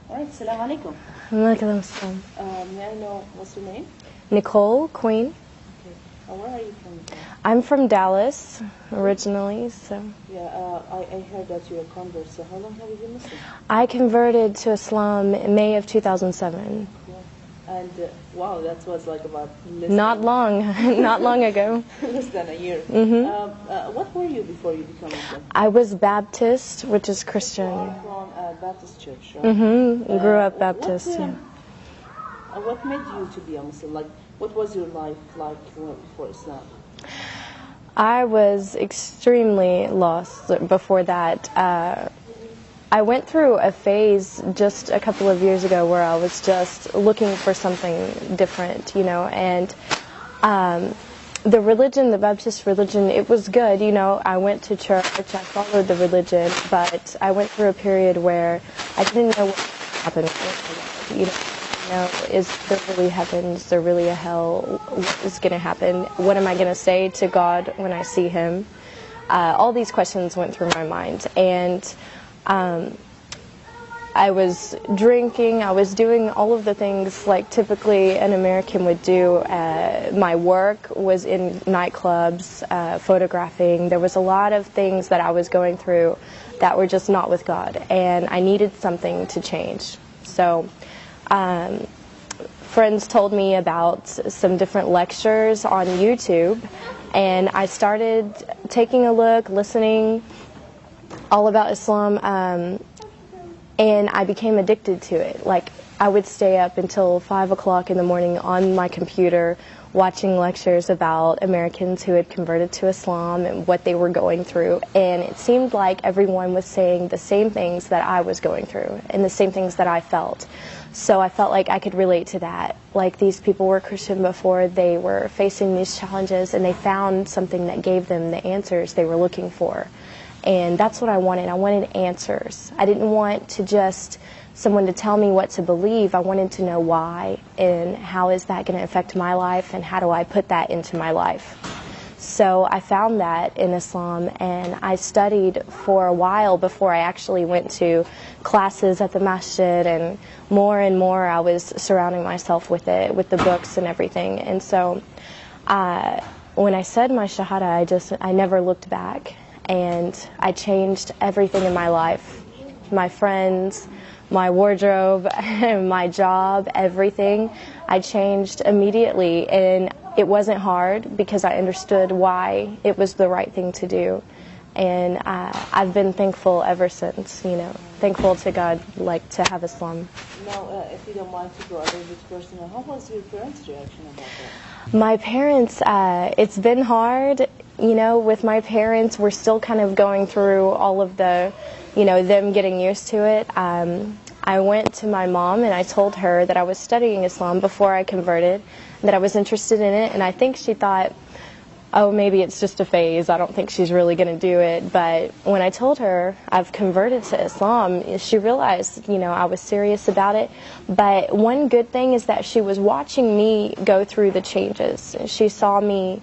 Alright, Assalamu alaikum. Alaikum assalam. May I know what's your name? Nicole, Queen. Okay. Where are you from? I'm from Dallas originally, so. Yeah, I heard that you're a convert, so how long have you been Muslim? I converted to Islam in May of 2007. Cool. And wow, that was like about Not long, not long ago. less than a year. What were you before you became Muslim? I was Baptist, which is Christian. From a Baptist church, right? Grew up Baptist, yeah. What made you to be a Muslim? Like, what was your life like before Islam? I was extremely lost before that. I went through a phase just a couple of years ago where I was just looking for something different, and the religion, the Baptist religion, it was good, I went to church, I followed the religion, but I went through a period where I didn't know what happened. Is there really heaven? Is there really a hell? What is going to happen? What am I going to say to God when I see Him? All these questions went through my mind, and I was drinking, I was doing all of the things like typically an American would do. My work was in nightclubs, photographing. There was a lot of things that I was going through that were just not with God, and I needed something to change. So friends told me about some different lectures on YouTube, and I started taking a look, listening all about Islam, and I became addicted to it. Like, I would stay up until 5 o'clock in the morning on my computer watching lectures about Americans who had converted to Islam and what they were going through, and it seemed like everyone was saying the same things that I was going through and the same things that I felt. So I felt like I could relate to that. Like, these people were Christian before, they were facing these challenges, and they found something that gave them the answers they were looking for. And that's what I wanted. I wanted answers. I didn't want to just someone to tell me what to believe. I wanted to know why, and how is that going to affect my life, and how do I put that into my life. So I found that in Islam, and I studied for a while before I actually went to classes at the masjid, and more I was surrounding myself with it, with the books and everything. And so when I said my shahada, I never looked back, and I changed everything in my life. My friends, my wardrobe, my job, everything. I changed immediately, and it wasn't hard because I understood why it was the right thing to do. And I've been thankful ever since, thankful to God, like, to have Islam. Now, if you don't mind to go a little bit personal, how was your parents' reaction about that? My parents, it's been hard, with my parents. We're still kind of going through all of the, them getting used to it. I went to my mom and I told her that I was studying Islam before I converted, that I was interested in it, and I think she thought, oh, maybe it's just a phase, I don't think she's really going to do it. But when I told her I've converted to Islam, she realized, I was serious about it. But one good thing is that she was watching me go through the changes. She saw me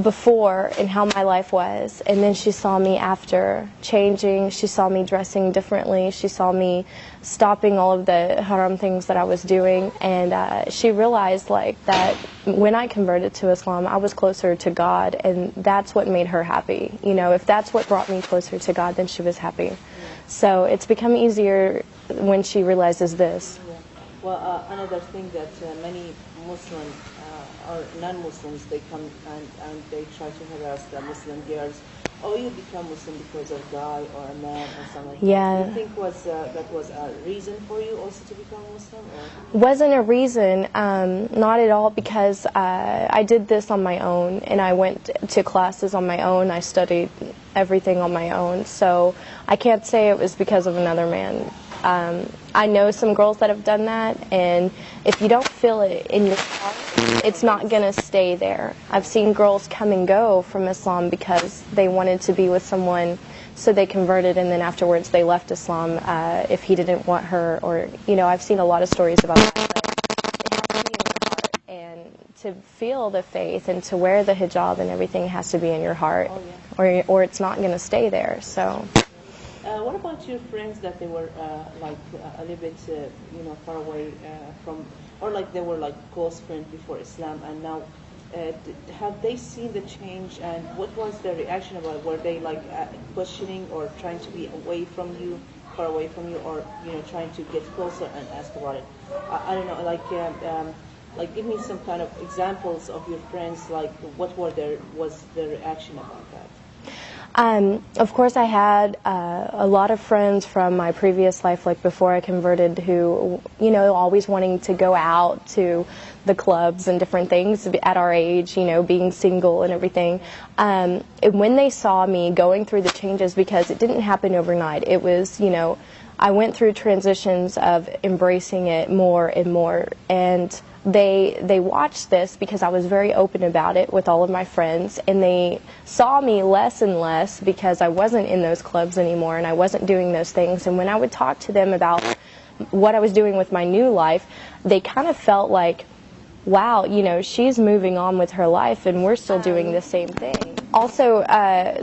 before and how my life was, and then she saw me after changing. She saw me dressing differently. She saw me stopping all of the haram things that I was doing, and she realized that when I converted to Islam, I was closer to God, and that's what made her happy. If that's what brought me closer to God, then she was happy. So it's become easier when she realizes this. Yeah. Well, another thing that many Muslims or non-Muslims, they come and they try to harass the Muslim girls. Oh, you become Muslim because of a guy or a man or something like that. Do you think that was a reason for you also to become Muslim? Or? Wasn't a reason, not at all, because I did this on my own, and I went to classes on my own. I studied everything on my own, so I can't say it was because of another man. I know some girls that have done that, and if you don't feel it in your heart, it's not going to stay there. I've seen girls come and go from Islam because they wanted to be with someone, so they converted, and then afterwards they left Islam if he didn't want her, or, I've seen a lot of stories about that. So it has to be in your heart, and to feel the faith and to wear the hijab and everything has to be in your heart, or it's not going to stay there. So. What about your friends that they were like a little bit, far away from, or like they were like close friends before Islam, and now have they seen the change, and what was their reaction about it? Were they like questioning or trying to be away from you, far away from you, or trying to get closer and ask about it? I don't know, like give me some kind of examples of your friends, like what was their reaction about that? Of course, I had a lot of friends from my previous life, like before I converted, who, always wanting to go out to the clubs and different things at our age, being single and everything. And when they saw me going through the changes, because it didn't happen overnight, it was, I went through transitions of embracing it more and more, and they watched this because I was very open about it with all of my friends, and they saw me less and less because I wasn't in those clubs anymore and I wasn't doing those things. And when I would talk to them about what I was doing with my new life, they kind of felt like, wow, she's moving on with her life and we're still doing the same thing. Also,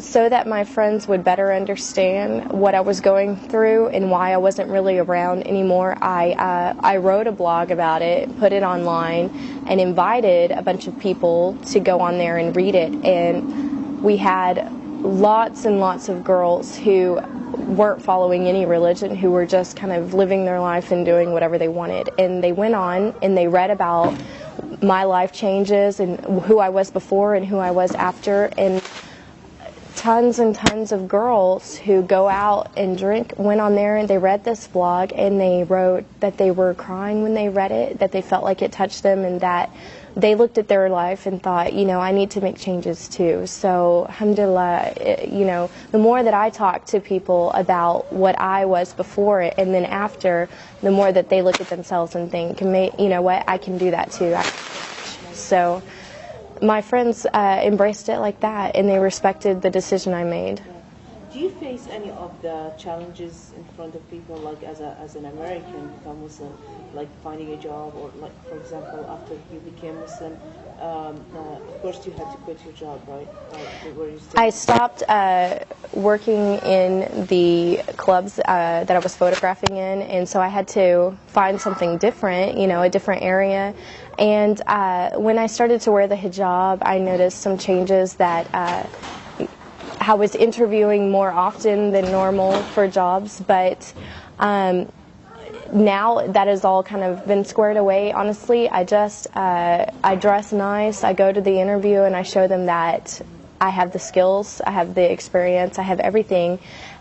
so that my friends would better understand what I was going through and why I wasn't really around anymore, I wrote a blog about it, put it online, and invited a bunch of people to go on there and read it. And we had lots and lots of girls who weren't following any religion, who were just kind of living their life and doing whatever they wanted. And they went on and they read about my life changes and who I was before and who I was after, and tons and tons of girls who go out and drink went on there and they read this blog and they wrote that they were crying when they read it, that they felt like it touched them, and that they looked at their life and thought, I need to make changes too. So, alhamdulillah, the more that I talk to people about what I was before it and then after, the more that they look at themselves and think, what, I can do that too. So my friends embraced it like that, and they respected the decision I made. Do you face any of the challenges in front of people, like as an American become Muslim, like finding a job, or like, for example, after you became Muslim, of course you had to quit your job, right? Where you I stopped working in the clubs that I was photographing in, and so I had to find something different, a different area. And when I started to wear the hijab, I noticed some changes that I was interviewing more often than normal for jobs, but now that has all kind of been squared away. Honestly, I just I dress nice, I go to the interview, and I show them that I have the skills, I have the experience, I have everything,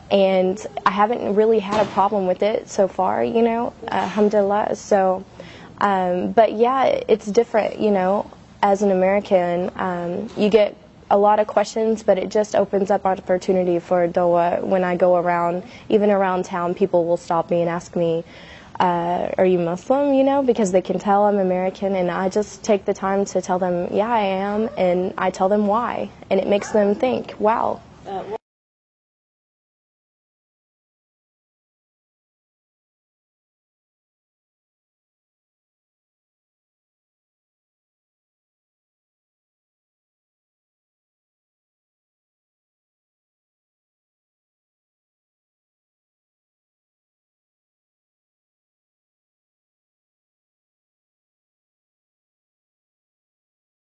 and I haven't really had a problem with it so far, alhamdulillah. So, but yeah, it's different, as an American, you get a lot of questions, but it just opens up opportunity for dawah. When I go around, even around town, people will stop me and ask me, are you Muslim, because they can tell I'm American, and I just take the time to tell them, yeah, I am, and I tell them why, and it makes them think, wow.